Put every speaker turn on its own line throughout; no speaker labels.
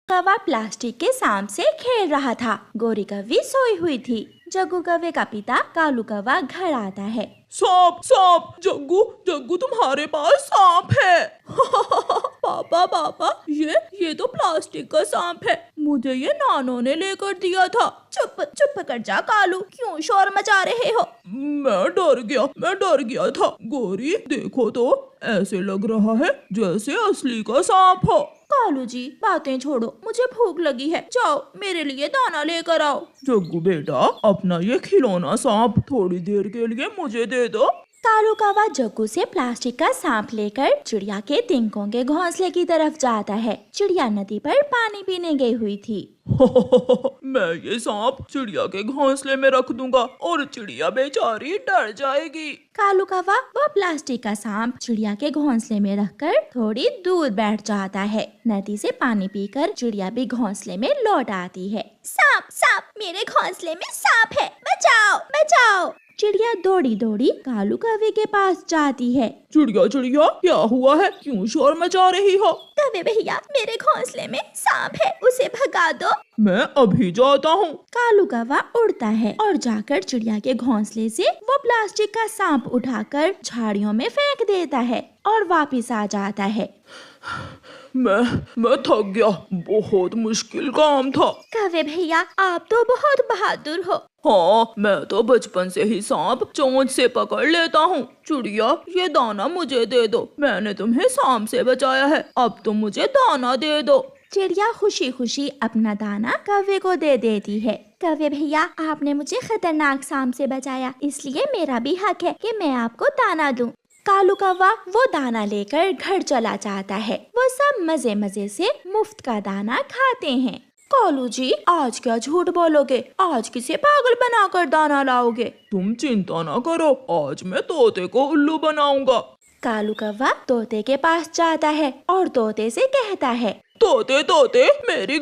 कौवा प्लास्टिक के सांप से खेल रहा था। गोरी कौवी सोई हुई थी। जग्गू कौवे का पिता कालू कौवा घर आता है।
सांप सांप, जग्गू जग्गू तुम्हारे पास सांप है। पापा पापा, ये तो प्लास्टिक का सांप है, मुझे ये नानो ने लेकर दिया था।
चुप चुप कर जा कालू, क्यों शोर मचा रहे हो?
मैं डर गया था। गोरी देखो तो, ऐसे लग रहा है जैसे असली का सांप हो।
कालू जी बातें छोड़ो, मुझे भूख लगी है, जाओ मेरे लिए दाना लेकर आओ।
जग्गू बेटा, अपना ये खिलौना सांप थोड़ी देर के लिए मुझे दे दो।
कालू कौवा जग्गू से प्लास्टिक का सांप लेकर चिड़िया के तिनकों के घोंसले की तरफ जाता है। चिड़िया नदी पर पानी पीने गई हुई थी।
मैं ये सांप चिड़िया के घोंसले में रख दूंगा और चिड़िया बेचारी डर जाएगी।
कालू कौवा वो प्लास्टिक का सांप चिड़िया के घोंसले में रखकर थोड़ी दूर बैठ जाता है। नदी से पानी पीकर चिड़िया भी घोंसले में लौट आती है। सांप सांप, मेरे घोंसले में सांप है, बचाओ बचाओ। चिड़िया दौड़ी दौड़ी कालू कौवे के पास जाती है।
चिड़िया चिड़िया, क्या हुआ है, क्यों शोर मचा रही हो?
कौवे भैया, मेरे घोंसले में सांप है, उसे भगा दो।
मैं अभी जाता हूँ।
कालू कौवा उड़ता है और जाकर चिड़िया के घोंसले से वो प्लास्टिक का सांप उठाकर झाड़ियों में फेंक देता है और वापिस आ जाता है।
मैं थक गया, बहुत मुश्किल काम था।
कौवे भैया, आप तो बहुत बहादुर हो।
हाँ, मैं तो बचपन से ही सांप चोंच से पकड़ लेता हूँ। चिड़िया, ये दाना मुझे दे दो, मैंने तुम्हें सांप से बचाया है, अब तुम मुझे दाना दे दो।
चिड़िया खुशी खुशी अपना दाना कौवे को दे देती है। कौवे भैया, आपने मुझे खतरनाक सांप से बचाया, इसलिए मेरा भी हक है कि मैं आपको दाना दूं। कालू कौवा वो दाना लेकर घर चला जाता है। वो सब मजे मजे से मुफ्त का दाना खाते हैं। कालू जी, आज क्या झूठ बोलोगे? आज किसे पागल बनाकर दाना लाओगे?
तुम चिंता न करो, आज मैं तोते को उल्लू बनाऊंगा।
कालू कौवा तोते के पास जाता है और तोते से कहता है,
तोते तोते, मेरी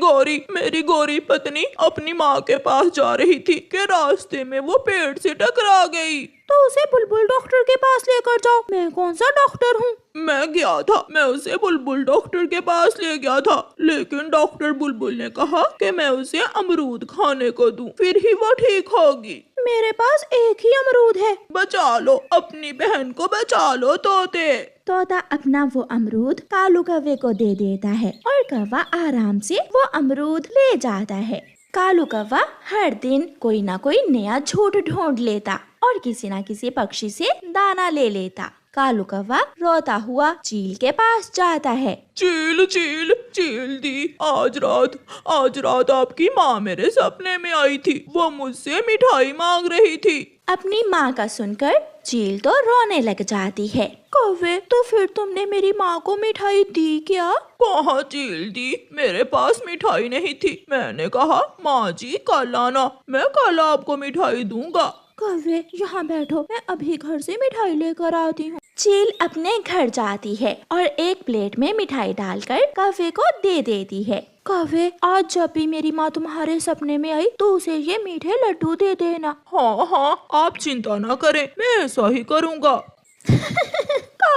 गोरी पत्नी अपनी माँ के पास जा रही थी कि रास्ते में वो पेड़ से टकरा गई।
तो उसे बुलबुल डॉक्टर के पास लेकर जाओ। मैं कौन सा डॉक्टर हूँ?
मैं गया था, मैं उसे बुलबुल डॉक्टर के पास ले गया था, लेकिन डॉक्टर बुलबुल ने कहा कि मैं उसे अमरूद खाने को दूं, फिर ही वो ठीक होगी।
मेरे पास एक ही अमरूद है।
बचा लो, अपनी बहन को बचा लो तोते।
तोता अपना वो अमरूद कालू कौवे को दे देता है और कौवा आराम से वो अमरूद ले जाता है। कालू कौवा हर दिन कोई ना कोई नया झूठ ढूंढ लेता और किसी न किसी पक्षी से दाना ले लेता। कालू कौवा रोता हुआ चील के पास जाता है।
चील चील चील दी, आज रात आपकी माँ मेरे सपने में आई थी, वो मुझसे मिठाई मांग रही थी।
अपनी माँ का सुनकर चील तो रोने लग जाती है। कौवे, तो फिर तुमने मेरी माँ को मिठाई दी क्या?
कहाँ चील दी, मेरे पास मिठाई नहीं थी। मैंने कहा माँ जी कल आना, मैं कल आपको मिठाई दूंगा।
कौवे, यहाँ बैठो, मैं अभी घर से मिठाई लेकर आती हूँ। चील अपने घर जाती है और एक प्लेट में मिठाई डालकर कौवे को दे देती है। कौवे, आज जब भी मेरी माँ तुम्हारे सपने में आई तो उसे ये मीठे लड्डू दे देना।
हाँ, आप चिंता न करें, मैं ऐसा ही करूँगा।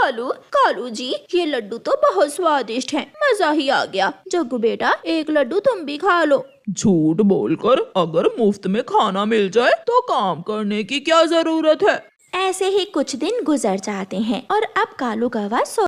कालू जी, ये लड्डू तो बहुत स्वादिष्ट हैं, मजा ही आ गया। जग्गू बेटा, एक लड्डू तुम भी खा लो।
झूठ बोलकर अगर मुफ्त में खाना मिल जाए तो काम करने की क्या जरूरत है।
ऐसे ही कुछ दिन गुजर जाते हैं और अब कालू कौवा